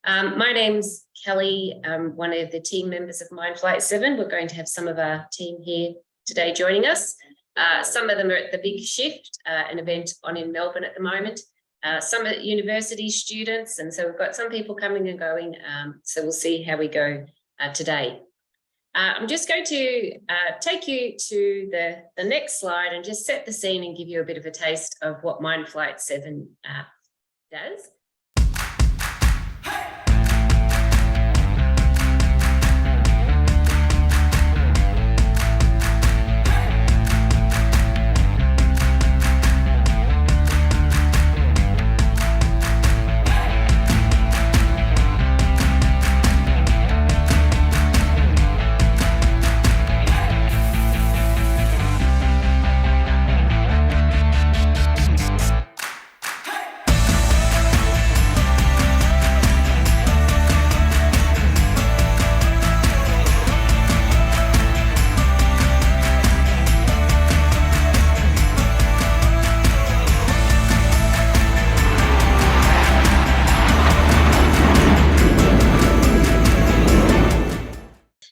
My name's Kelly. I'm one of the team members of Mindflight7. We're going to have some of our team here today joining us. Some of them are at the Big Shift, an event on in Melbourne at the moment. Some are university students, and so we've got some people coming and going, so we'll see how we go today. I'm just going to take you to the next slide and just set the scene and give you a bit of a taste of what Mindflight7 does.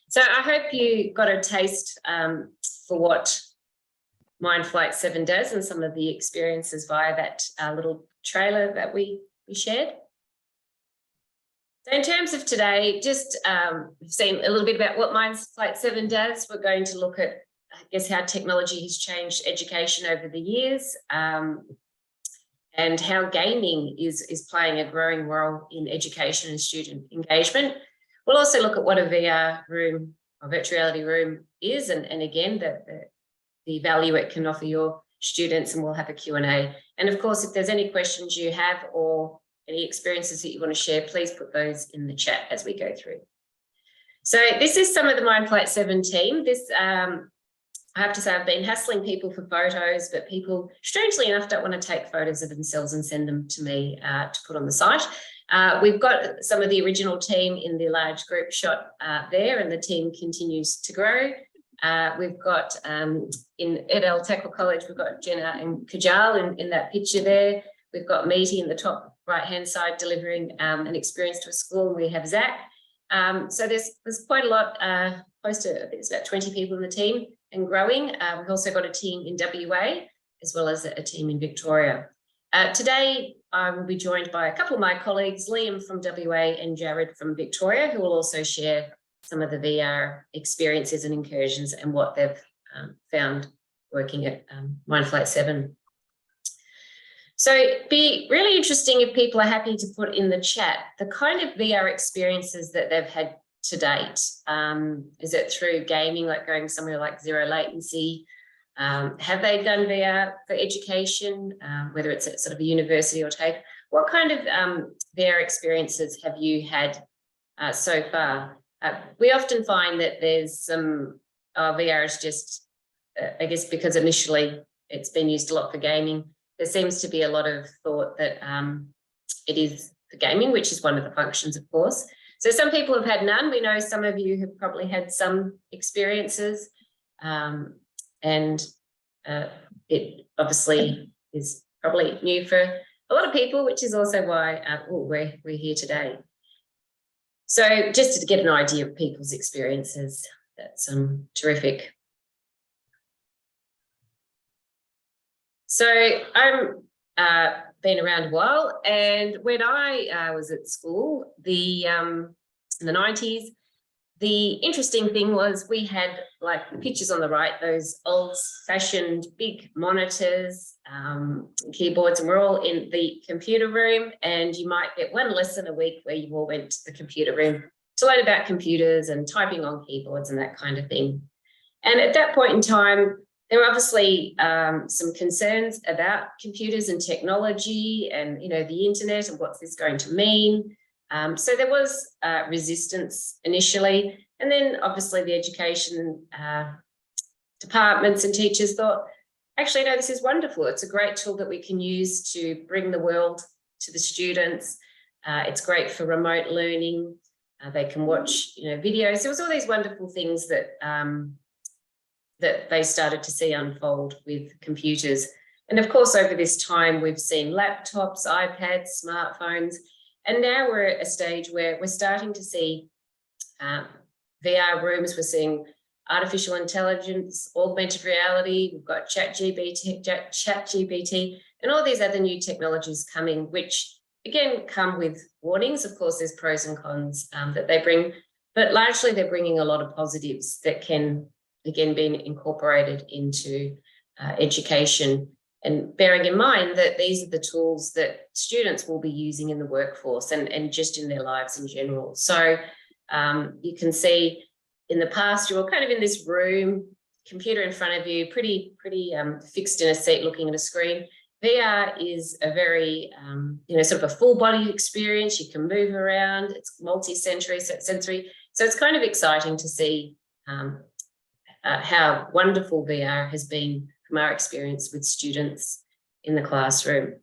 So I hope you got a taste for what Mindflight7 does and some of the experiences via that little trailer that we shared. So in terms of today, just seeing a little bit about what Mindflight7 does. We're going to look at, I guess, how technology has changed education over the years and how gaming is playing a growing role in education and student engagement. We'll also look at what a VR room or virtual reality room is, and again, the value it can offer your students, and we'll have a Q&A. And of course, if there's any questions you have or any experiences that you want to share, please put those in the chat as we go through. So this is some of the Mindflight7 team. This, I have to say, I've been hassling people for photos, but people, strangely enough, don't want to take photos of themselves and send them to me to put on the site. We've got some of the original team in the large group shot there, and the team continues to grow. We've got in Edel Tackle College, we've got Jenna and Kajal in that picture there. We've got Meaty in the top right-hand side delivering an experience to a school, and we have Zach. So there's quite a lot, close to, I think it's about 20 people in the team and growing. We've also got a team in WA as well as a team in Victoria. Today, I will be joined by a couple of my colleagues, Liam from WA and Jared from Victoria, who will also share some of the VR experiences and incursions and what they've found working at Mindflight7. So it'd be really interesting if people are happy to put in the chat the kind of VR experiences that they've had to date. Is it through gaming, like going somewhere like zero latency? Have they done VR for education, whether it's at sort of a university or TAFE? What kind of VR experiences have you had so far? We often find that there's some VR is just, I guess, because initially it's been used a lot for gaming. There seems to be a lot of thought that it is for gaming, which is one of the functions, of course. So some people have had none. We know some of you have probably had some experiences. And it obviously is probably new for a lot of people, which is also why we're here today. So just to get an idea of people's experiences, that's terrific. So I'm been around a while, and when I was at school, in the 90s, the interesting thing was we had, like pictures on the right, those old-fashioned big monitors, keyboards, and we're all in the computer room, and you might get one lesson a week where you all went to the computer room to learn about computers and typing on keyboards and that kind of thing. And at that point in time, there were obviously some concerns about computers and technology and, you know, the internet and what's this going to mean. So there was resistance initially, and then obviously the education departments and teachers thought, actually, no, this is wonderful. It's a great tool that we can use to bring the world to the students. It's great for remote learning. They can watch, you know, videos. There was all these wonderful things that that they started to see unfold with computers. And of course, over this time, we've seen laptops, iPads, smartphones, And now we're at a stage where we're starting to see VR rooms. We're seeing artificial intelligence, augmented reality. We've got ChatGPT, and all these other new technologies coming, which again come with warnings. Of course, there's pros and cons that they bring, but largely they're bringing a lot of positives that can again be incorporated into education. And bearing in mind that these are the tools that students will be using in the workforce and just in their lives in general. So you can see in the past, you were kind of in this room, computer in front of you, pretty fixed in a seat looking at a screen. VR is a very, sort of a full body experience. You can move around, it's multi-sensory, so it's kind of exciting to see how wonderful VR has been from our experience with students in the classroom.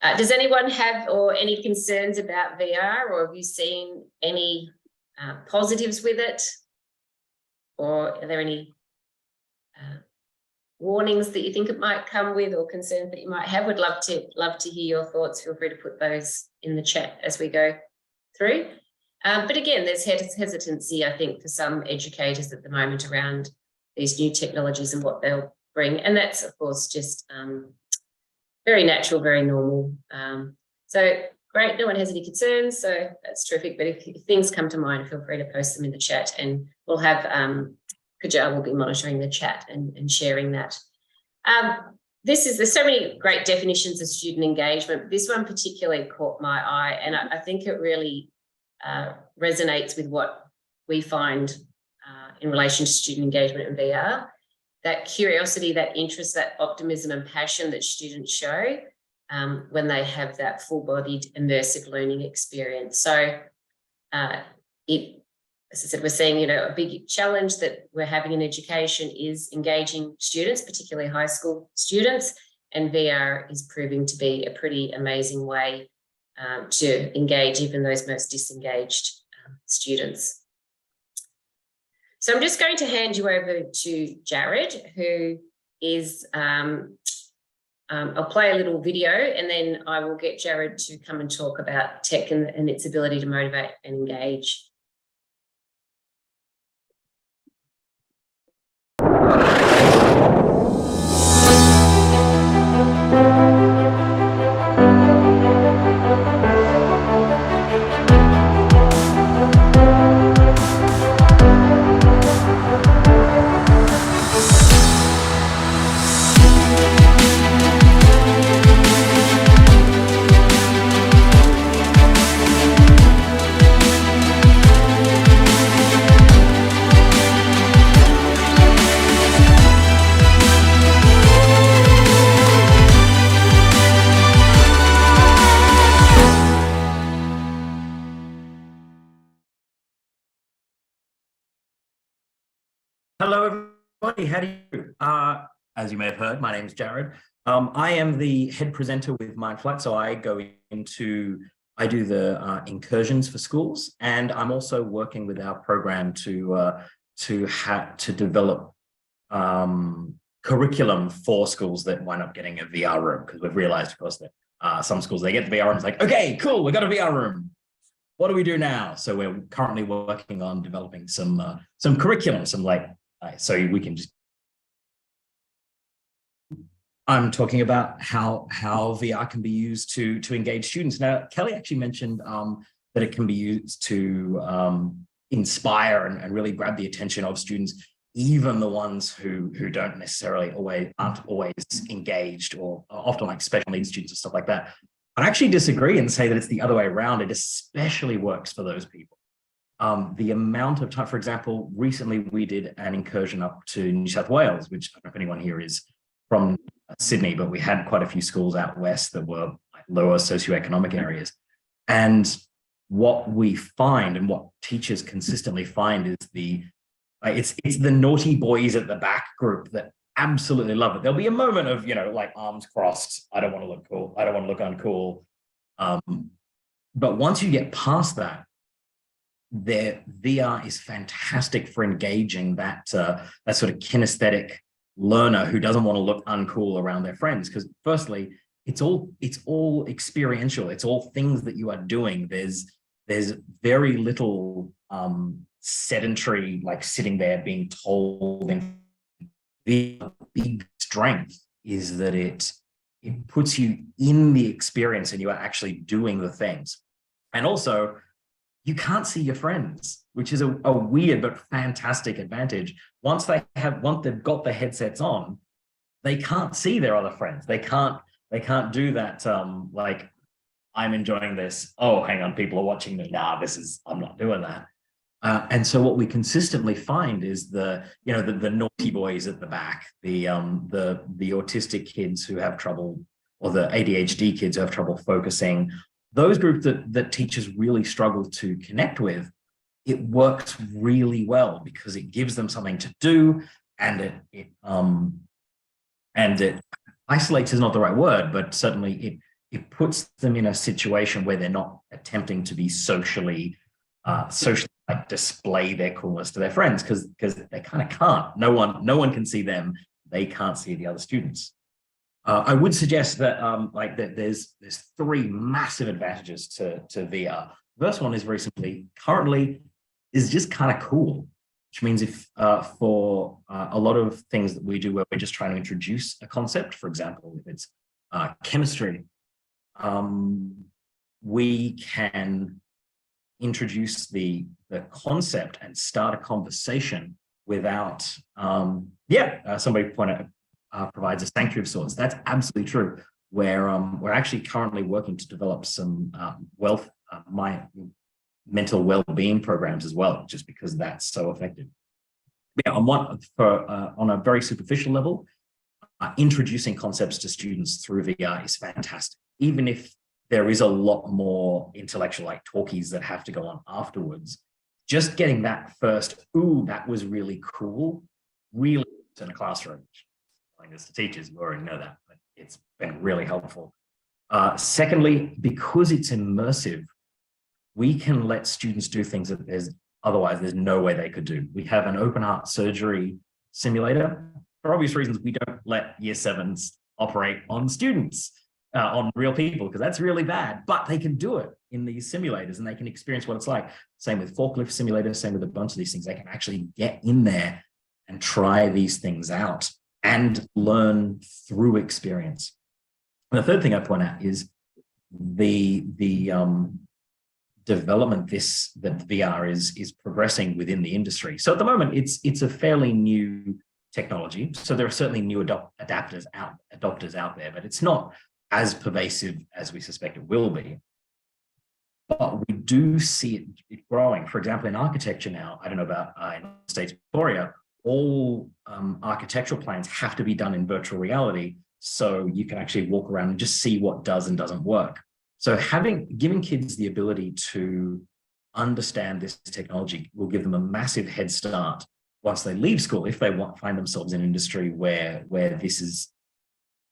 Does anyone have any concerns about VR, or have you seen any positives with it? Or are there any warnings that you think it might come with, or concerns that you might have? Would love to hear your thoughts. Feel free to put those in the chat as we go through. But again, there's hesitancy, I think, for some educators at the moment around these new technologies and what they'll bring. And that's, of course, just very natural, very normal. So great, no one has any concerns, so that's terrific. But if things come to mind, feel free to post them in the chat, and we'll have Kajar will be monitoring the chat and sharing that. There's so many great definitions of student engagement. This one particularly caught my eye, and I think it really resonates with what we find in relation to student engagement in VR. That curiosity, that interest, that optimism and passion that students show when they have that full-bodied immersive learning experience. So as I said, we're seeing, a big challenge that we're having in education is engaging students, particularly high school students, and VR is proving to be a pretty amazing way to engage even those most disengaged students. So I'm just going to hand you over to Jared, who is, I'll play a little video, and then I will get Jared to come and talk about tech and its ability to motivate and engage. Hello, everybody. How do you? As you may have heard, my name is Jared. I am the head presenter with Mindflight, so I do the incursions for schools, and I'm also working with our program to develop curriculum for schools that wind up getting a VR room, because we've realized, of course, that some schools, they get the VR room, it's like, okay, cool, we got a VR room. What do we do now? So we're currently working on developing some curriculum, so we can just. I'm talking about how VR can be used to engage students. Now, Kelly actually mentioned that it can be used to inspire and really grab the attention of students, even the ones who don't necessarily aren't always engaged, or often like special needs students and stuff like that. I actually disagree and say that it's the other way around. It especially works for those people. The amount of time, for example, recently we did an incursion up to New South Wales, which I don't know if anyone here is from Sydney, but we had quite a few schools out west that were like lower socioeconomic areas. And what we find, and what teachers consistently find, is it's the naughty boys at the back group that absolutely love it. There'll be a moment of, like arms crossed. I don't want to look cool. I don't want to look uncool. But once you get past that, their VR is fantastic for engaging that sort of kinesthetic learner who doesn't want to look uncool around their friends. Because firstly, it's all experiential. It's all things that you are doing. There's very little sedentary, like sitting there being told. And the big strength is that it puts you in the experience and you are actually doing the things. And also, you can't see your friends, which is a weird but fantastic advantage. Once they've got the headsets on, they can't see their other friends. They can't do that. Like, I'm enjoying this. Oh, hang on, people are watching me. Nah, I'm not doing that. And so what we consistently find is the naughty boys at the back, the autistic kids who have trouble, or the ADHD kids who have trouble focusing, those groups that teachers really struggle to connect with. It works really well because it gives them something to do, and it isolates is not the right word, but certainly it puts them in a situation where they're not attempting to be socially like display their coolness to their friends, because they kind of can't. No one can see them. They can't see the other students. I would suggest that that there's three massive advantages to VR. The first one is very simply, currently is just kind of cool, which means if for a lot of things that we do where we're just trying to introduce a concept, for example, if it's chemistry, we can introduce the concept and start a conversation without somebody provides a sanctuary of sorts. That's absolutely true. We're actually currently working to develop some mental well-being programs as well, just because that's so effective. Yeah, on a very superficial level, introducing concepts to students through VR is fantastic. Even if there is a lot more intellectual, like talkies that have to go on afterwards, just getting that first, ooh, that was really cool, really in a classroom. Telling this to teachers, you already know that, but it's been really helpful. Secondly, because it's immersive, we can let students do things that otherwise there's no way they could do. We have an open heart surgery simulator. For obvious reasons, we don't let year 7s operate on students, on real people, because that's really bad, but they can do it in these simulators and they can experience what it's like. Same with forklift simulators, same with a bunch of these things. They can actually get in there and try these things out and learn through experience. And the third thing I point out is the development that VR is progressing within the industry. So at the moment, it's a fairly new technology. So there are certainly new adopters out there, but it's not as pervasive as we suspect it will be. But we do see it growing. For example, in architecture now, I don't know about in the States, Victoria, all architectural plans have to be done in virtual reality, so you can actually walk around and just see what does and doesn't work. So giving kids the ability to understand this technology will give them a massive head start once they leave school, if they find themselves in an industry where this is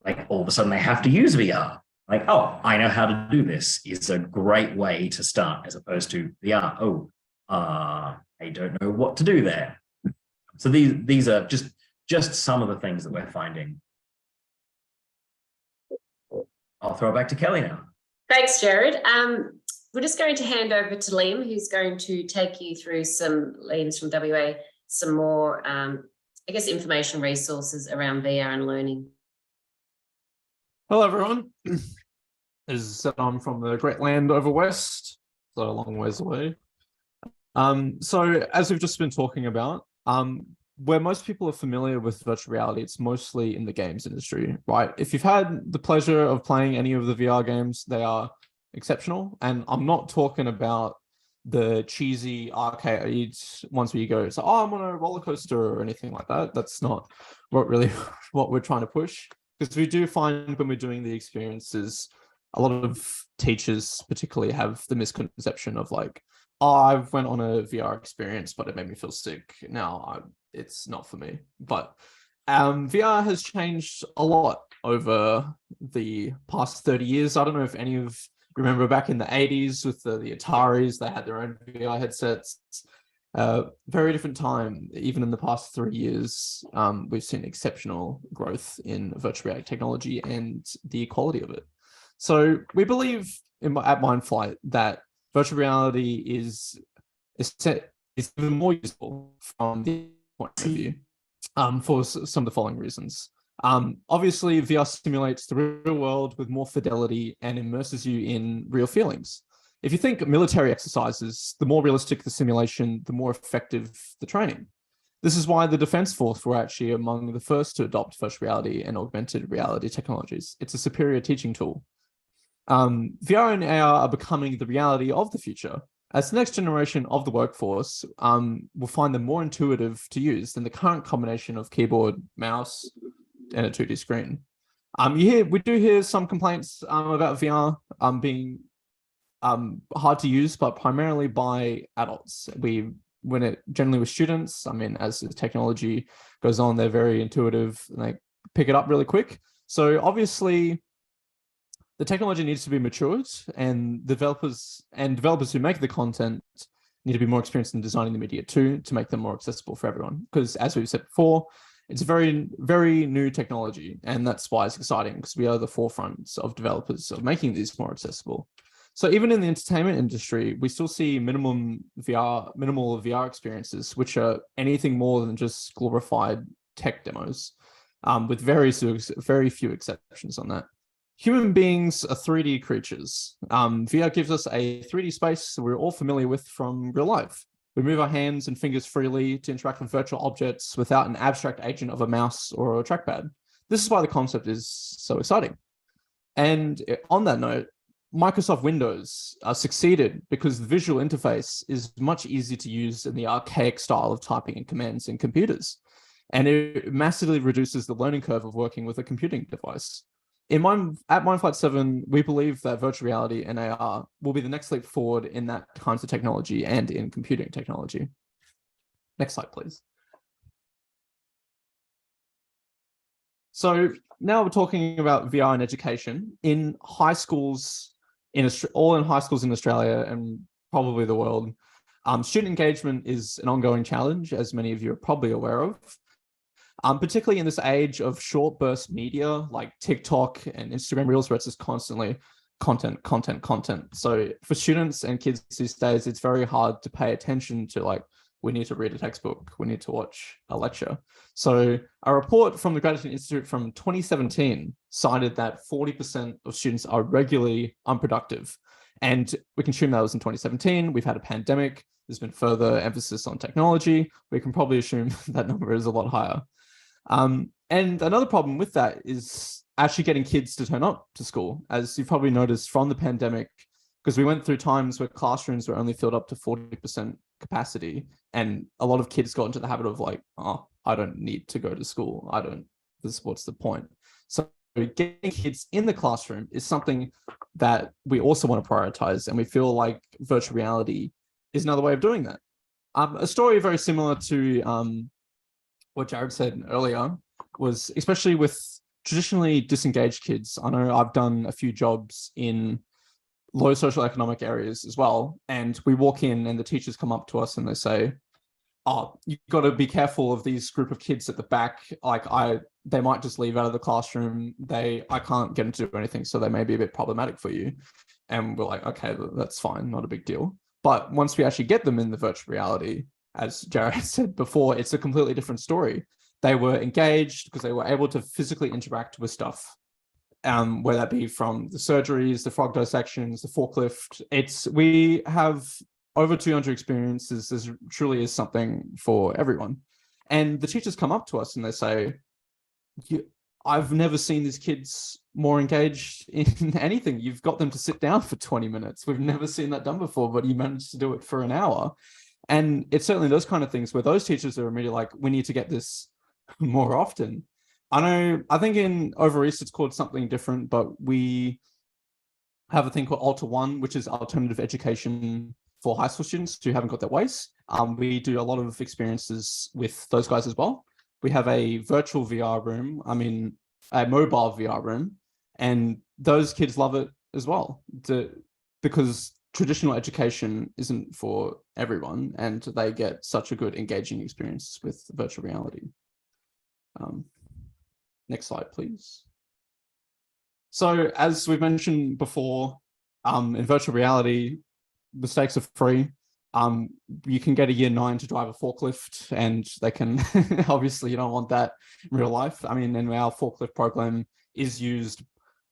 like all of a sudden they have to use VR. Like, oh, I know how to do this, is a great way to start, as opposed to VR. Oh, I don't know what to do there. So these are just some of the things that we're finding. I'll throw it back to Kelly now. Thanks, Jared. We're just going to hand over to Liam, who's going to take you through Liam's from WA, some more, information resources around VR and learning. Hello, everyone. I'm from the great land over west, so a long ways away. So as we've just been talking about, where most people are familiar with virtual reality, it's mostly in the games industry, right? If you've had the pleasure of playing any of the VR games, they are exceptional. And I'm not talking about the cheesy arcade ones where you go, so, I'm on a roller coaster or anything like that. That's not what we're trying to push. Because we do find when we're doing the experiences, a lot of teachers particularly have the misconception of like, I went on a VR experience, but it made me feel sick. Now it's not for me. But VR has changed a lot over the past 30 years. I don't know if any of you remember back in the 80s with the Ataris, they had their own VR headsets. Very different time. Even in the past 3 years, we've seen exceptional growth in virtual reality technology and the quality of it. So we believe at Mindflight that virtual reality is even more useful from the point of view for some of the following reasons. Obviously, VR simulates the real world with more fidelity and immerses you in real feelings. If you think military exercises, the more realistic the simulation, the more effective the training. This is why the Defense Force were actually among the first to adopt virtual reality and augmented reality technologies. It's a superior teaching tool. VR and AR are becoming the reality of the future, as the next generation of the workforce will find them more intuitive to use than the current combination of keyboard, mouse, and a 2D screen. We do hear some complaints about VR being hard to use, but primarily by adults. When it generally with students, I mean, as the technology goes on, they're very intuitive and they pick it up really quick. So obviously, the technology needs to be matured, and developers who make the content need to be more experienced in designing the media too, to make them more accessible for everyone. Because as we've said before, it's a very, very new technology, and that's why it's exciting, because we are the forefront of developers of making these more accessible. So even in the entertainment industry, we still see minimal VR experiences, which are anything more than just glorified tech demos, with very few exceptions on that. Human beings are 3D creatures. VR gives us a 3D space we're all familiar with from real life. We move our hands and fingers freely to interact with virtual objects without an abstract agent of a mouse or a trackpad. This is why the concept is so exciting. And on that note, Microsoft Windows succeeded because the visual interface is much easier to use than the archaic style of typing and commands in computers. And it massively reduces the learning curve of working with a computing device. At Mindflight7, we believe that virtual reality and AR will be the next leap forward in that kinds of technology and in computing technology. Next slide, please. So now we're talking about VR in education. In high schools, all in high schools in Australia and probably the world, student engagement is an ongoing challenge, as many of you are probably aware of. Particularly in this age of short burst media like TikTok and Instagram Reels, where it's just constantly content. So for students and kids these days, it's very hard to pay attention to we need to read a textbook, we need to watch a lecture. So a report from the Graduate Institute from 2017 cited that 40% of students are regularly unproductive. And we can assume that was in 2017. We've had a pandemic. There's been further emphasis on technology. We can probably assume that number is a lot higher. And another problem with that is actually getting kids to turn up to school. As you've probably noticed from the pandemic, because we went through times where classrooms were only filled up to 40% capacity, and a lot of kids got into the habit of I don't need to go to school. What's the point? So getting kids in the classroom is something that we also want to prioritize, and we feel like virtual reality is another way of doing that. A story very similar to what Jared said earlier was, especially with traditionally disengaged kids. I know I've done a few jobs in low social economic areas as well, and we walk in and the teachers come up to us and they say, "Oh, you've got to be careful of these group of kids at the back. They might just leave out of the classroom. I can't get them to do anything, so they may be a bit problematic for you." And we're like, okay, that's fine, not a big deal. But once we actually get them in the virtual reality, as Jared said before, it's a completely different story. They were engaged because they were able to physically interact with stuff, whether that be from the surgeries, the frog dissections, the forklift. We have over 200 experiences. This truly is something for everyone. And the teachers come up to us and they say, I've never seen these kids more engaged in anything. You've got them to sit down for 20 minutes. We've never seen that done before, but you managed to do it for an hour. And it's certainly those kind of things where those teachers are immediately like, we need to get this more often. I think in over East it's called something different, but we have a thing called Alter One, which is alternative education for high school students who haven't got their ways. We do a lot of experiences with those guys as well. We have a virtual VR room, a mobile VR room, and those kids love it as well. Because traditional education isn't for everyone, and they get such a good engaging experience with virtual reality. Next slide, please. So as we've mentioned before, in virtual reality, mistakes are free. You can get a year 9 to drive a forklift, and they can, obviously you don't want that in real life. I mean, and our forklift program is used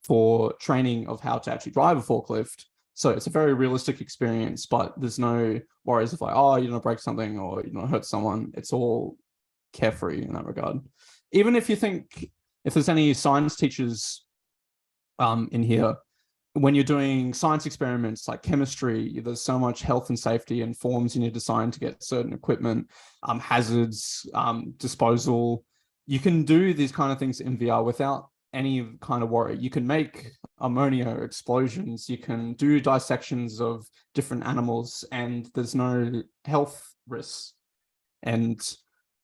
for training of how to actually drive a forklift. So it's a very realistic experience, but there's no worries of like, oh, you're gonna break something or you're gonna hurt someone. It's all carefree in that regard. Even if you think, if there's any science teachers in here, when you're doing science experiments like chemistry, there's so much health and safety and forms you need to sign to get certain equipment, hazards, disposal. You can do these kind of things in VR without any kind of worry. You can make ammonia explosions, you can do dissections of different animals, and there's no health risks. And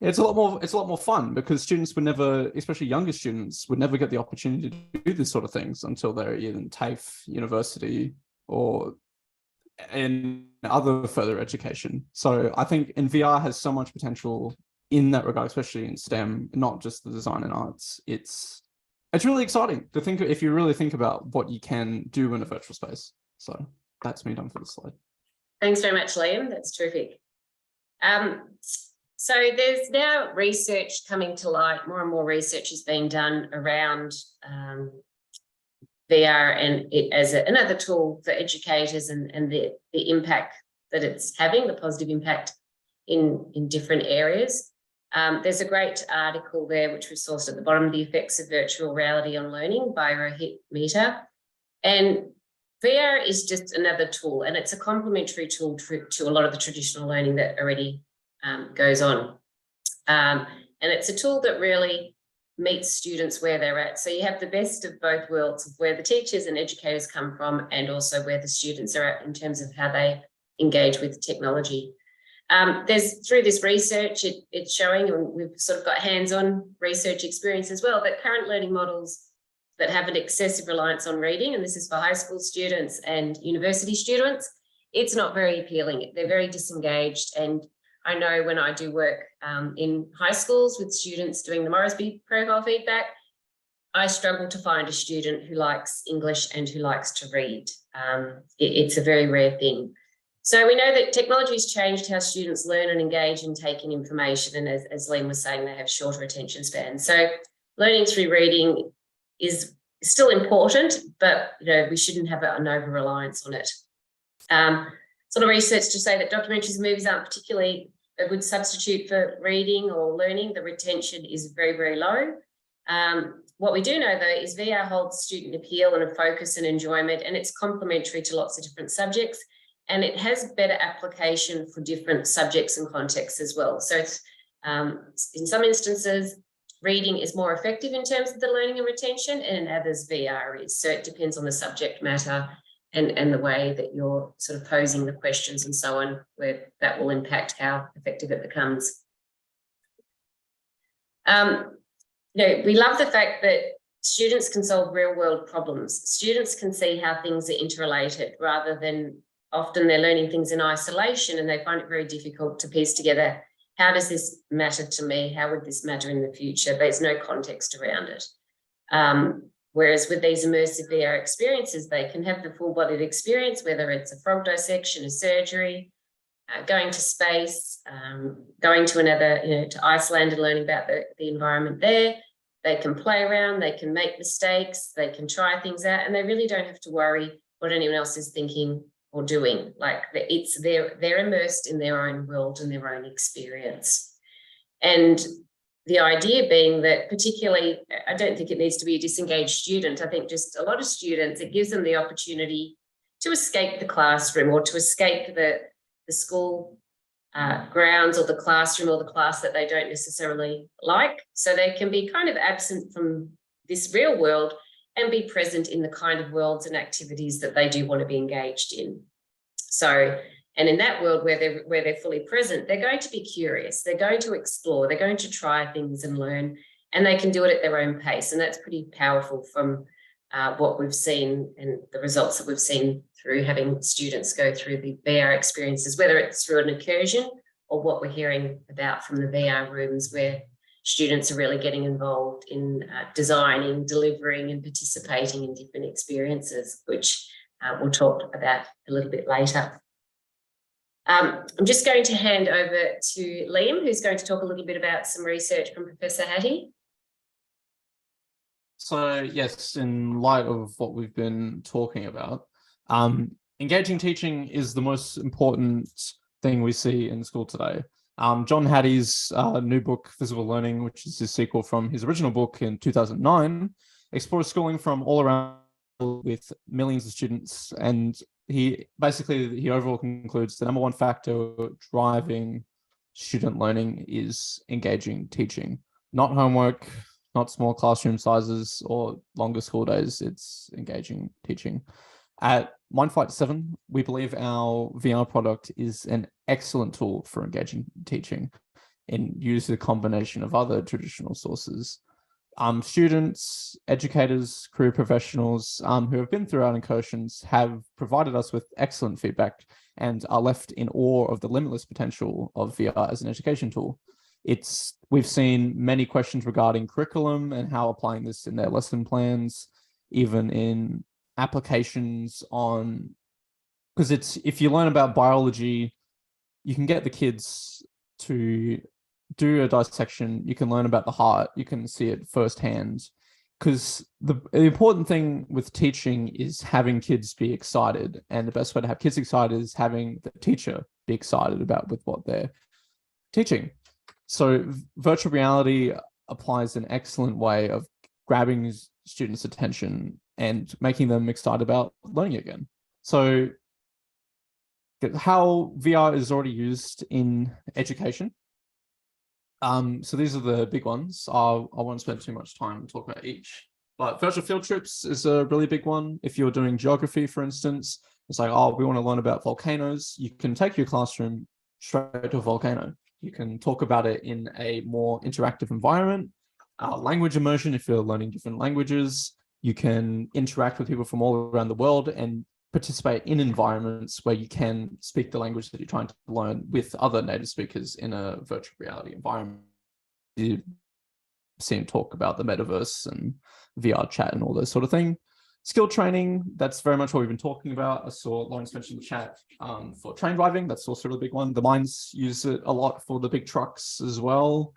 it's a lot more fun, because students would never, especially younger students, would never get the opportunity to do this sort of things until they're in TAFE, university, or in other further education. So I think in VR has so much potential in that regard, especially in STEM, not just the design and arts. It's really exciting to think, if you really think about what you can do in a virtual space. So that's me done for this slide. Thanks very much, Liam. That's terrific. So there's now research coming to light. More and more research is being done around VR and it as another tool for educators, and the impact that it's having, the positive impact in different areas. There's a great article there which was sourced at the bottom, The Effects of Virtual Reality on Learning by Rohit Mehta. And VR is just another tool, and it's a complementary tool to a lot of the traditional learning that already goes on. And it's a tool that really meets students where they're at. So you have the best of both worlds, of where the teachers and educators come from, and also where the students are at in terms of how they engage with technology. There's, through this research, it's showing, and we've sort of got hands-on research experience as well, that current learning models that have an excessive reliance on reading, and this is for high school students and university students, it's not very appealing. They're very disengaged. And I know when I do work in high schools with students doing the Moresby profile feedback, I struggle to find a student who likes English and who likes to read. It's a very rare thing. So we know that technology has changed how students learn and engage and take in information. And as Liam was saying, they have shorter attention spans. So learning through reading is still important, but we shouldn't have an over-reliance on it. Sort of research to say that documentaries and movies aren't particularly a good substitute for reading or learning. The retention is very, very low. What we do know, though, is VR holds student appeal and a focus and enjoyment, and it's complementary to lots of different subjects, and it has better application for different subjects and contexts as well. So it's, in some instances, reading is more effective in terms of the learning and retention, and in others, VR is. So it depends on the subject matter and the way that you're sort of posing the questions and so on, where that will impact how effective it becomes. We love the fact that students can solve real world problems. Students can see how things are interrelated, rather than often they're learning things in isolation and they find it very difficult to piece together, how does this matter to me? How would this matter in the future? There's no context around it. Whereas with these immersive VR experiences, they can have the full-bodied experience, whether it's a frog dissection, a surgery, going to space, going to another, to Iceland and learning about the environment there. They can play around, they can make mistakes, they can try things out, and they really don't have to worry what anyone else is thinking or doing. Like they're immersed in their own world and their own experience. And the idea being that, particularly, I don't think it needs to be a disengaged student. I think just a lot of students, it gives them the opportunity to escape the classroom or to escape the school grounds or the classroom or the class that they don't necessarily like. So they can be kind of absent from this real world and be present in the kind of worlds and activities that they do want to be engaged in. So, and in that world where they're fully present, they're going to be curious, they're going to explore, they're going to try things and learn, and they can do it at their own pace. And that's pretty powerful from what we've seen and the results that we've seen through having students go through the VR experiences, whether it's through an incursion or what we're hearing about from the VR rooms, where students are really getting involved in designing, delivering and participating in different experiences, which we'll talk about a little bit later. I'm just going to hand over to Liam, who's going to talk a little bit about some research from Professor Hattie. So yes, in light of what we've been talking about, engaging teaching is the most important thing we see in school today. John Hattie's new book, Visible Learning, which is his sequel from his original book in 2009, explores schooling from all around with millions of students, and he overall concludes the number one factor driving student learning is engaging teaching, not homework, not small classroom sizes or longer school days. It's engaging teaching. At Mindflight7, we believe our VR product is an excellent tool for engaging teaching and use a combination of other traditional sources. Students, educators, career professionals who have been through our incursions have provided us with excellent feedback and are left in awe of the limitless potential of VR as an education tool. We've seen many questions regarding curriculum and how applying this in their lesson plans, even in applications on, because if you learn about biology, you can get the kids to do a dissection, you can learn about the heart, you can see it firsthand. Because the important thing with teaching is having kids be excited, and the best way to have kids excited is having the teacher be excited with what they're teaching. So virtual reality applies an excellent way of grabbing students' attention and making them excited about learning again. So how VR is already used in education. So these are the big ones. I won't spend too much time talking about each, but virtual field trips is a really big one. If you're doing geography, for instance, it's like, oh, we want to learn about volcanoes. You can take your classroom straight to a volcano. You can talk about it in a more interactive environment. Language immersion, if you're learning different languages, you can interact with people from all around the world and participate in environments where you can speak the language that you're trying to learn with other native speakers in a virtual reality environment. You see him talk about the metaverse and VR chat and all those sort of thing. Skill training, that's very much what we've been talking about. I saw Lawrence mention the chat for train driving. That's also a really big one. The mines use it a lot for the big trucks as well.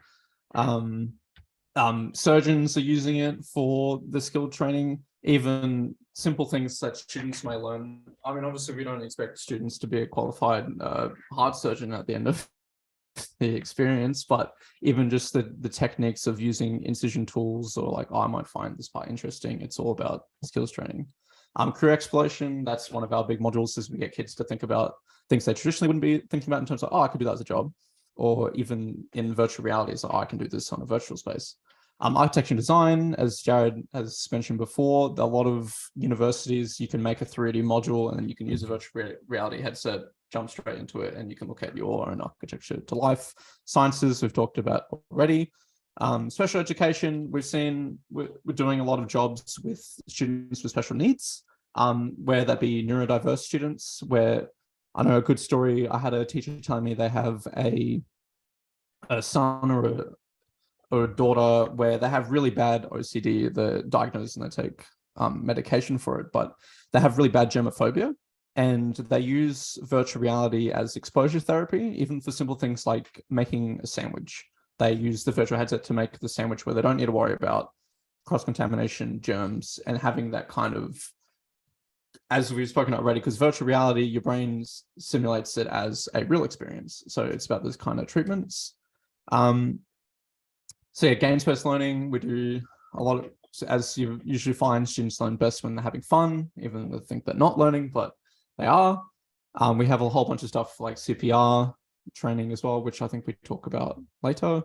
Surgeons are using it for the skill training, even simple things that students may learn. I mean, obviously, we don't expect students to be a qualified heart surgeon at the end of the experience, but even just the techniques of using incision tools, or like, oh, I might find this part interesting. It's all about skills training. Career exploration, that's one of our big modules, is we get kids to think about things they traditionally wouldn't be thinking about in terms of, oh, I could do that as a job. Or even in virtual reality, so, oh, I can do this on a virtual space. Architecture and design, as Jared has mentioned before, a lot of universities, you can make a 3D module and then you can use a virtual reality headset, jump straight into it, and you can look at your own architecture to life. Sciences, we've talked about already. Special education, we've seen we're doing a lot of jobs with students with special needs, where that be neurodiverse students, where I know a good story, I had a teacher telling me they have a son or a daughter where they have really bad OCD, they're diagnosed and they take medication for it, but they have really bad germophobia, and they use virtual reality as exposure therapy, even for simple things like making a sandwich. They use the virtual headset to make the sandwich where they don't need to worry about cross-contamination, germs, and having that kind of, as we've spoken already, because virtual reality, your brain simulates it as a real experience. So it's about those kind of treatments. So yeah, games-based learning, we do a lot of, as you usually find, students learn best when they're having fun, even though they think they're not learning, but they are. We have a whole bunch of stuff like CPR training as well, which I think we talk about later,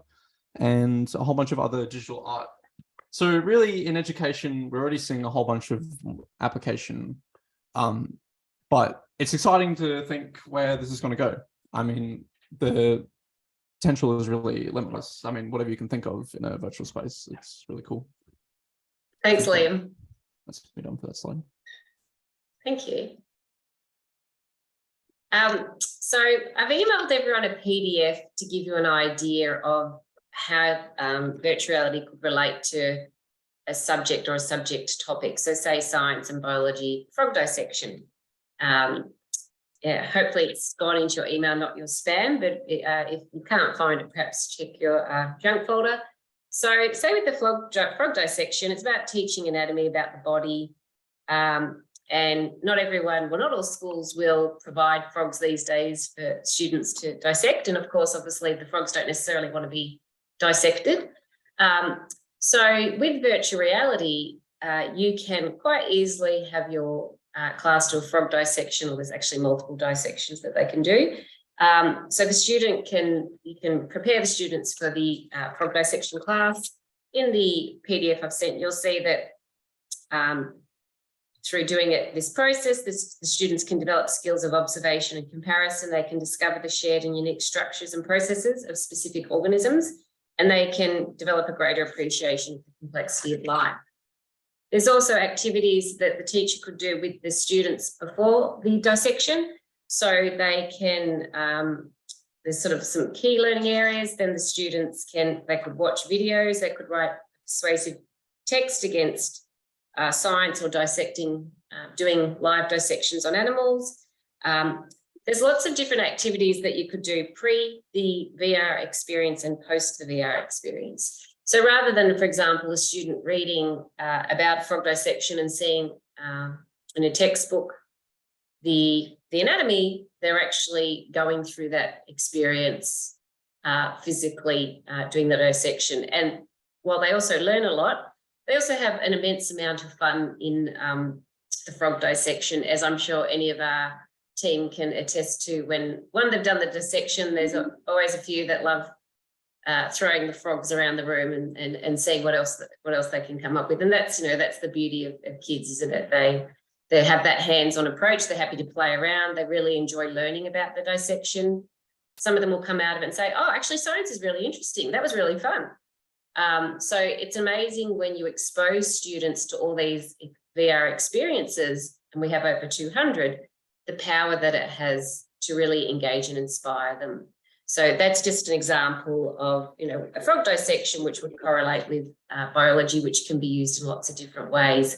and a whole bunch of other digital art. So really in education, we're already seeing a whole bunch of application, but it's exciting to think where this is going to go. I mean, the potential is really limitless. I mean, whatever you can think of in a virtual space, it's really cool. Thanks, Liam. That's me done for that slide. Thank you. So I've emailed everyone a PDF to give you an idea of how virtual reality could relate to a subject or a subject topic. So say science and biology, frog dissection. Yeah, hopefully it's gone into your email, not your spam, but if you can't find it, perhaps check your junk folder. So say with the frog dissection, it's about teaching anatomy about the body. And not everyone, well, not all schools will provide frogs these days for students to dissect. And of course, obviously, the frogs don't necessarily want to be dissected. So with virtual reality, you can quite easily have your class do a frog dissection, or there's actually multiple dissections that they can do. So the student you can prepare the students for the frog dissection class. In the PDF I've sent, you'll see that through doing this process, the students can develop skills of observation and comparison. They can discover the shared and unique structures and processes of specific organisms, and they can develop a greater appreciation of the complexity of life. There's also activities that the teacher could do with the students before the dissection. So they can, there's sort of some key learning areas, then the students they could watch videos, they could write persuasive text against science or dissecting, doing live dissections on animals. There's lots of different activities that you could do pre the VR experience and post the VR experience. So rather than, for example, a student reading about frog dissection and seeing in a textbook the anatomy, they're actually going through that experience physically doing the dissection. And while they also learn a lot, they also have an immense amount of fun in the frog dissection, as I'm sure any of our team can attest to. When they've done the dissection, there's always a few that love throwing the frogs around the room and seeing what else they can come up with. And that's, that's the beauty of kids, isn't it? They have that hands-on approach. They're happy to play around. They really enjoy learning about the dissection. Some of them will come out of it and say, oh, actually, science is really interesting. That was really fun. So it's amazing when you expose students to all these VR experiences, and we have over 200, the power that it has to really engage and inspire them. So that's just an example of, a frog dissection, which would correlate with biology, which can be used in lots of different ways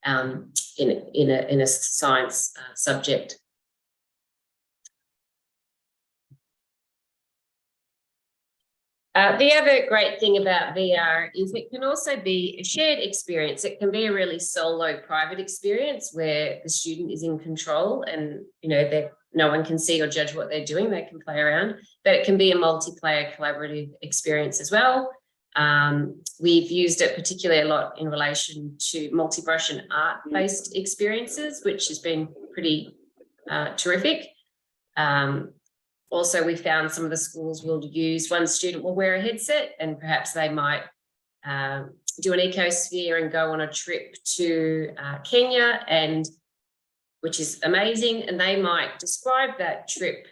in a science subject. The other great thing about VR is it can also be a shared experience. It can be a really solo private experience where the student is in control and, no one can see or judge what they're doing. They can play around, but it can be a multiplayer collaborative experience as well. We've used it particularly a lot in relation to multi-brush and art-based experiences, which has been pretty terrific. Also, we found some of the schools will use, one student will wear a headset and perhaps they might do an ecosphere and go on a trip to Kenya, which is amazing. And they might describe that trip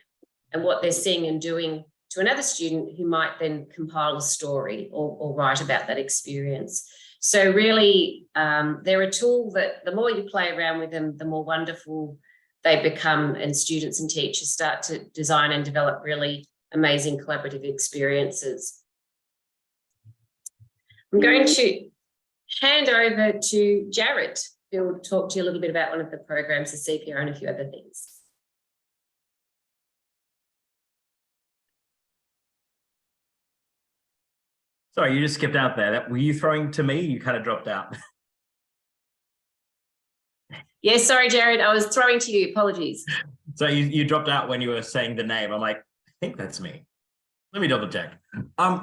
and what they're seeing and doing to another student who might then compile a story or write about that experience. So really, they're a tool that the more you play around with them, the more wonderful they become, and students and teachers start to design and develop really amazing collaborative experiences. I'm going to hand over to Jared, who will talk to you a little bit about one of the programs, the CPR, and a few other things. Sorry, you just skipped out there. Were you throwing to me? You kind of dropped out. Yes, sorry, Jared, I was throwing to you. Apologies. So you dropped out when you were saying the name. I'm like, I think that's me. Let me double check.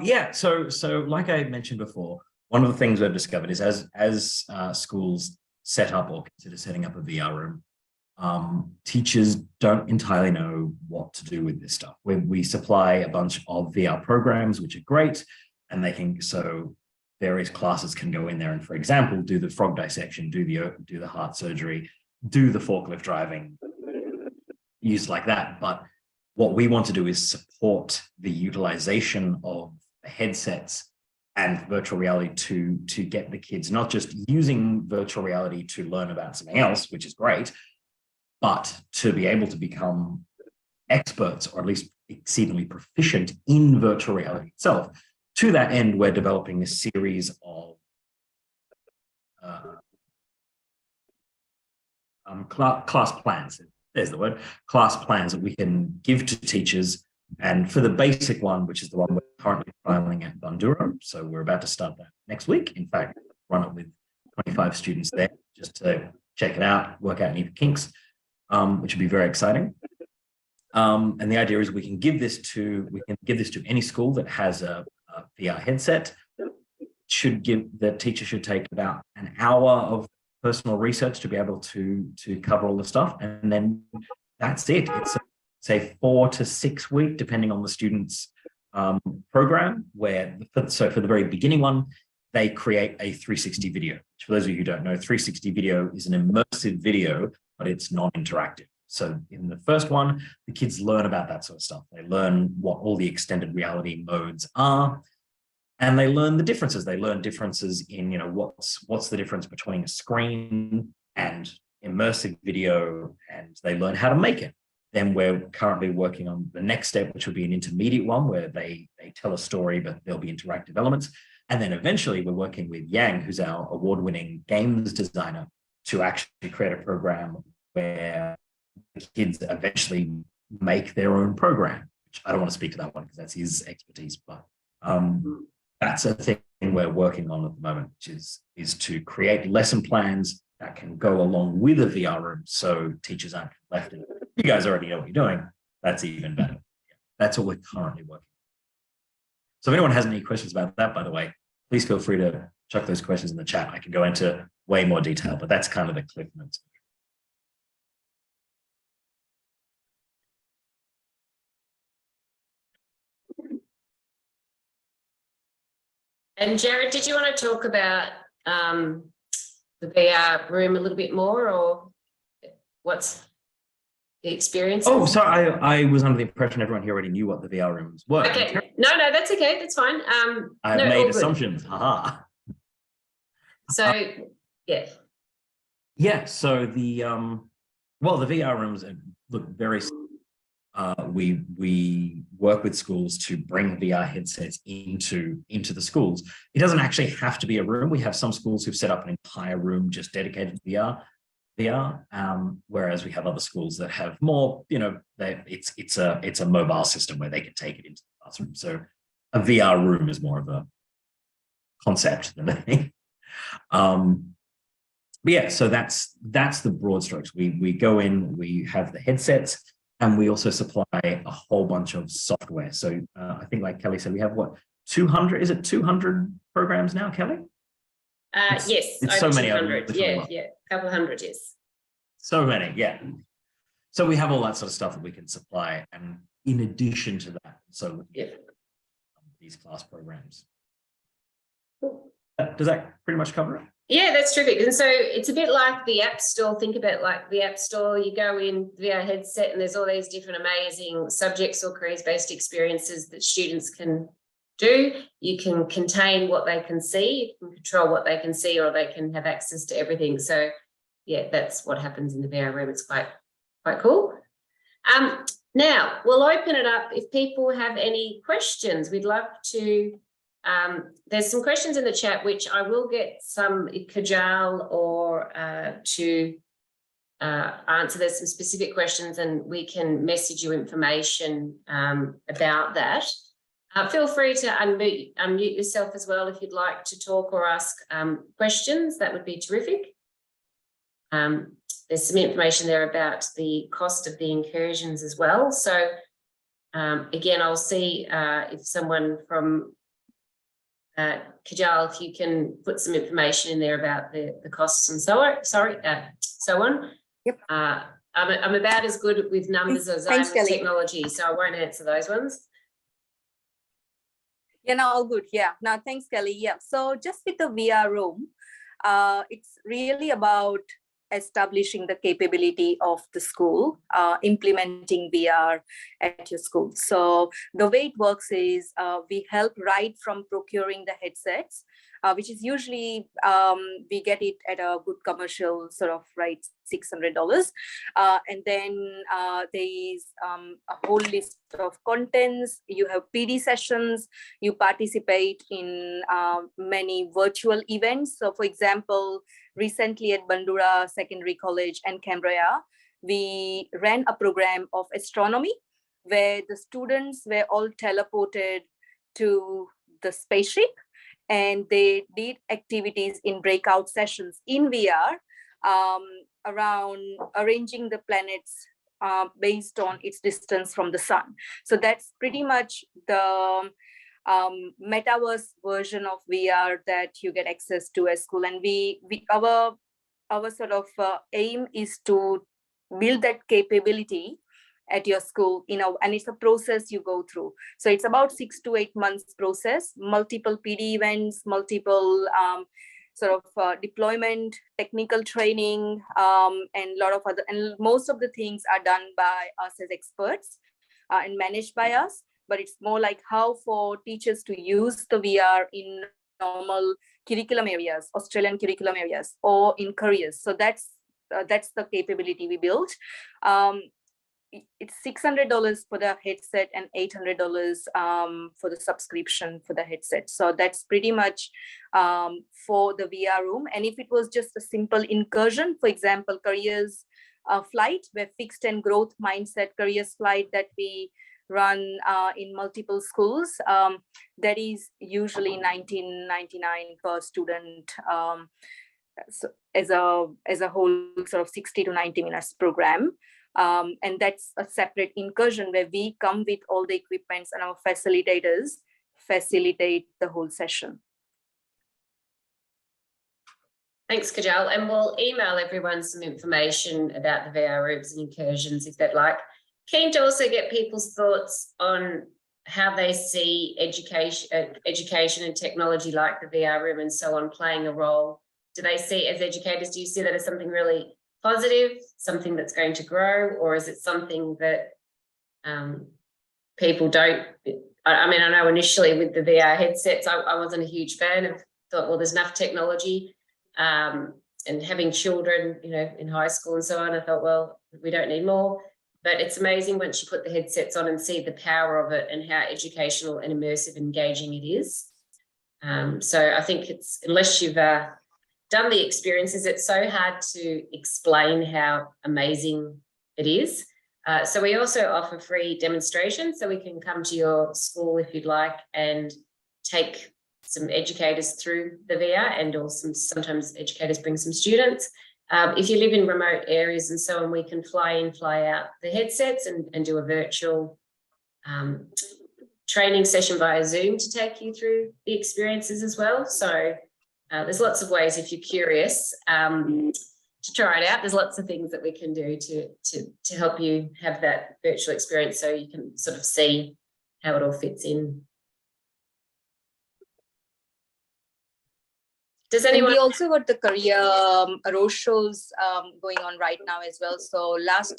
Yeah. So like I mentioned before, one of the things we've discovered is as schools set up or consider setting up a VR room, teachers don't entirely know what to do with this stuff. We supply a bunch of VR programs, which are great, and so various classes can go in there and, for example, do the frog dissection, do the heart surgery, do the forklift driving, used like that. But what we want to do is support the utilization of the headsets and virtual reality to get the kids not just using virtual reality to learn about something else, which is great, but to be able to become experts, or at least exceedingly proficient in virtual reality itself. To that end, we're developing a series of class plans. There's the word, class plans that we can give to teachers. And for the basic one, which is the one we're currently trialing at Bandura, so we're about to start that next week. In fact, run it with 25 students there just to check it out, work out any kinks, which would be very exciting. And the idea is we can give this to any school that has a VR headset. The teacher should take about an hour of personal research to be able to cover all the stuff, and then that's it. It's say 4 to 6 week, depending on the student's program. So for the very beginning one, they create a 360 video. Which, for those of you who don't know, 360 video is an immersive video, but it's non-interactive. So in the first one, the kids learn about that sort of stuff. They learn what all the extended reality modes are, and they learn the differences. They learn differences in, what's the difference between a screen and immersive video, and they learn how to make it. Then we're currently working on the next step, which will be an intermediate one where they tell a story, but there'll be interactive elements. And then eventually we're working with Yang, who's our award-winning games designer, to actually create a program where the kids eventually make their own program. Which I don't want to speak to that one because that's his expertise, but that's a thing we're working on at the moment, which is to create lesson plans that can go along with a VR room, so teachers aren't left in. You guys already know what you're doing. That's even better. That's what we're currently working on. So if anyone has any questions about that, by the way, please feel free to chuck those questions in the chat. I can go into way more detail, but that's kind of the cliff notes. And Jared, did you want to talk about the VR room a little bit more, or what's the experience? Oh, sorry, I was under the impression everyone here already knew what the VR rooms were. Okay, no, that's okay, that's fine. I made assumptions. Haha. So, yeah. Yeah. So the VR rooms look very. We work with schools to bring VR headsets into the schools. It doesn't actually have to be a room. We have some schools who've set up an entire room just dedicated to VR, whereas we have other schools that have more. It's a mobile system where they can take it into the classroom. So a VR room is more of a concept than anything. But yeah, so that's the broad strokes. We go in, we have the headsets. And we also supply a whole bunch of software. So I think, like Kelly said, we have 200? Is it 200 programs now, Kelly? Yes, it's so many. Yeah, a couple hundred, yes. So many, yeah. So we have all that sort of stuff that we can supply, and in addition to that, so these class programs. Cool. Does that pretty much cover it? Yeah, that's terrific. And so it's a bit like the App Store. Think about like the App Store. You go in via a headset and there's all these different amazing subjects or careers-based experiences that students can do. You can contain what they can see, you can control what they can see, or they can have access to everything. So yeah, that's what happens in the VR room. It's quite cool. Now we'll open it up. If people have any questions, we'd love to. There's some questions in the chat, which I will get some Kajal or to answer. There's some specific questions and we can message you information about that. Feel free to unmute yourself as well if you'd like to talk or ask questions. That would be terrific. There's some information there about the cost of the incursions as well. So again, I'll see if someone from Kajal, if you can put some information in there about the costs and so on. Yep. I'm about as good with numbers as I am with technology, so I won't answer those ones. Yeah, no, all good. Yeah. Now, thanks, Kelly. Yeah. So just with the VR room, it's really about establishing the capability of the school, implementing VR at your school. So the way it works is we help right from procuring the headsets, which is usually, we get it at a good commercial sort of, right, $600. And then there is a whole list of contents. You have PD sessions. You participate in many virtual events. So for example, recently at Bandura Secondary College and Canberra, we ran a program of astronomy where the students were all teleported to the spaceship, and they did activities in breakout sessions in VR around arranging the planets based on its distance from the sun. So that's pretty much the metaverse version of VR that you get access to at school. And our sort of aim is to build that capability at your school, and it's a process you go through. So it's about 6 to 8 months process, multiple PD events, multiple sort of deployment, technical training, and a lot of other, and most of the things are done by us as experts and managed by us. But it's more like how for teachers to use the VR in normal curriculum areas, Australian curriculum areas, or in careers. So that's the capability we built. It's $600 for the headset and $800 for the subscription for the headset. So that's pretty much for the VR room. And if it was just a simple incursion, for example, careers flight, where fixed and growth mindset careers flight that we run in multiple schools, that is usually $19.99 per student. So as a whole sort of 60 to 90 minutes program. And that's a separate incursion where we come with all the equipments and our facilitators facilitate the whole session. Thanks, Kajal. And we'll email everyone some information about the VR rooms and incursions if they'd like. Keen to also get people's thoughts on how they see education and technology like the VR room and so on playing a role. Do they see, as educators, do you see that as something really positive, something that's going to grow, or is it something that people don't? I mean, I know initially with the VR headsets, I wasn't a huge fan of, thought, well, there's enough technology, and having children, in high school and so on, I thought, well, we don't need more. But it's amazing once you put the headsets on and see the power of it and how educational and immersive and engaging it is. So I think it's, unless you've done the experiences, it's so hard to explain how amazing it is. So we also offer free demonstrations, so we can come to your school if you'd like and take some educators through the VR, and also sometimes educators bring some students. If you live in remote areas and so on, we can fly in, fly out the headsets and do a virtual training session via Zoom to take you through the experiences as well. So there's lots of ways, if you're curious, to try it out. There's lots of things that we can do to help you have that virtual experience, so you can sort of see how it all fits in. Does anyone? And we also got the career road shows going on right now as well. So last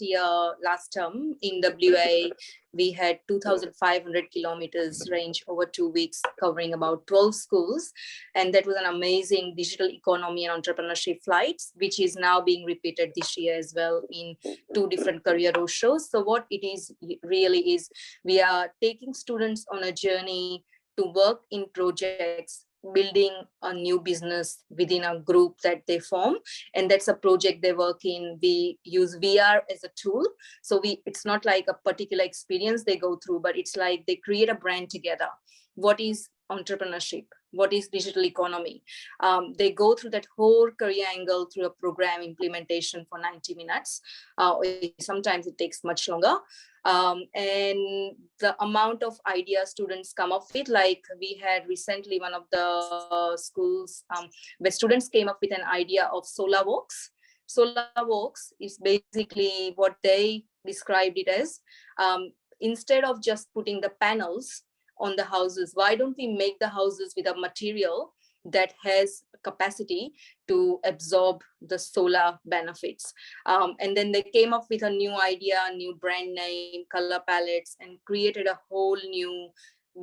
term in WA, we had 2,500 kilometers range over 2 weeks, covering about 12 schools. And that was an amazing digital economy and entrepreneurship flights, which is now being repeated this year as well in 2 different career road shows. So what it is really is, we are taking students on a journey to work in projects, building a new business within a group that they form, and that's a project they work in. We use VR as a tool, so it's not like a particular experience they go through, but it's like they create a brand together. What is entrepreneurship? What is digital economy? They go through that whole career angle through a program implementation for 90 minutes. Sometimes it takes much longer. And the amount of ideas students come up with, like we had recently one of the schools where students came up with an idea of solar walks. Solar walks is basically what they described it as. Instead of just putting the panels on the houses, why don't we make the houses with a material that has capacity to absorb the solar benefits. And then they came up with a new idea, new brand name, color palettes, and created a whole new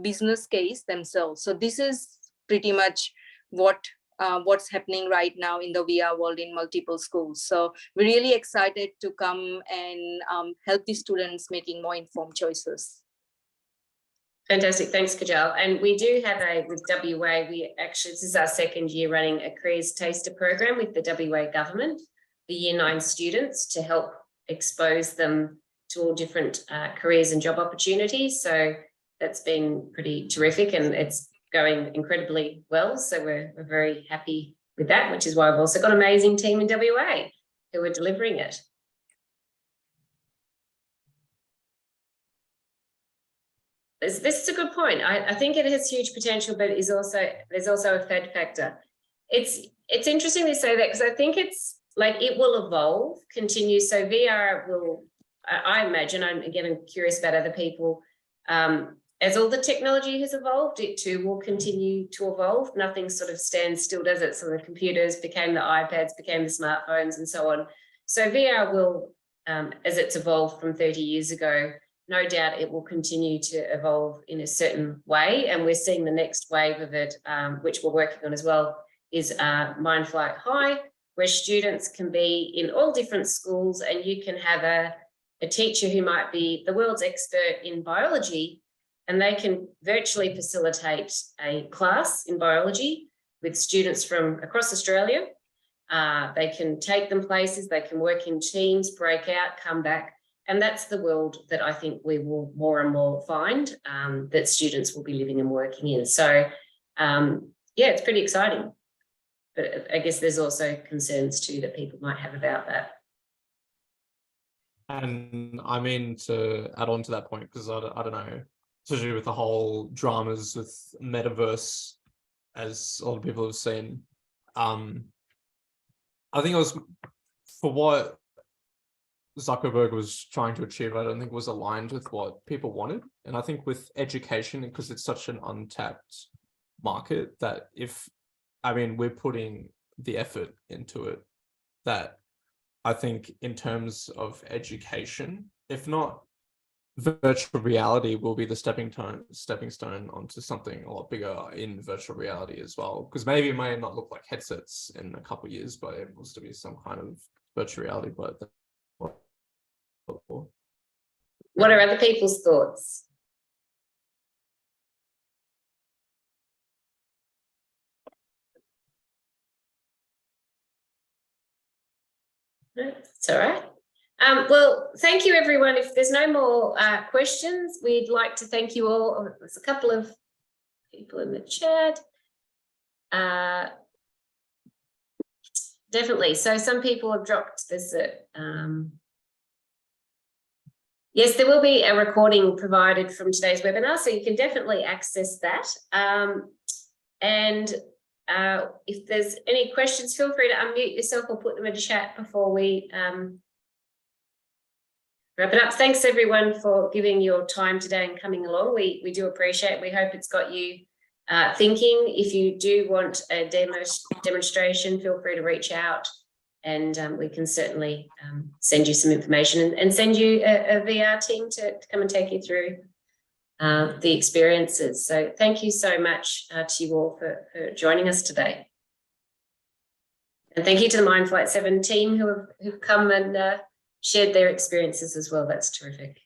business case themselves. So this is pretty much what's happening right now in the VR world in multiple schools. So we're really excited to come and help the students making more informed choices. Fantastic, thanks Kajal. And we do have with WA, this is our second year running a careers taster program with the WA government for year 9 students to help expose them to all different careers and job opportunities. So that's been pretty terrific and it's going incredibly well. So we're very happy with that, which is why I've also got an amazing team in WA who are delivering it. This is a good point. I think it has huge potential, but there's also a Fed factor. It's interesting to say that because I think it's like it will evolve, continue. So VR will, I imagine, I'm curious about other people, as all the technology has evolved, it too will continue to evolve. Nothing sort of stands still, does it? So the computers became the iPads, became the smartphones and so on. So VR will, as it's evolved from 30 years ago, no doubt it will continue to evolve in a certain way. And we're seeing the next wave of it, which we're working on as well, is Mindflight High, where students can be in all different schools and you can have a teacher who might be the world's expert in biology and they can virtually facilitate a class in biology with students from across Australia. They can take them places, they can work in teams, break out, come back. And that's the world that I think we will more and more find that students will be living and working in. So, yeah, it's pretty exciting. But I guess there's also concerns too that people might have about that. And I mean, to add on to that point, because I don't know, especially with the whole dramas with metaverse, as a lot of people have seen, I think it was for what Zuckerberg was trying to achieve, I don't think was aligned with what people wanted. And I think with education, because it's such an untapped market, that we're putting the effort into it, that I think in terms of education, if not, virtual reality will be the stepping stone onto something a lot bigger in virtual reality as well. Because maybe it may not look like headsets in a couple of years, but it will still be some kind of virtual reality. But what are other people's thoughts? It's all right. Well, thank you, everyone. If there's no more questions, we'd like to thank you all. There's a couple of people in the chat. Definitely. So some people have dropped this. Yes, there will be a recording provided from today's webinar, so you can definitely access that. And if there's any questions, feel free to unmute yourself or put them in the chat before we wrap it up. Thanks everyone for giving your time today and coming along. We do appreciate it. We hope it's got you thinking. If you do want a demonstration, feel free to reach out and we can certainly send you some information and send you a VR team to come and take you through the experiences. So thank you so much to you all for joining us today. And thank you to the Mindflight7 team who've come and shared their experiences as well. That's terrific.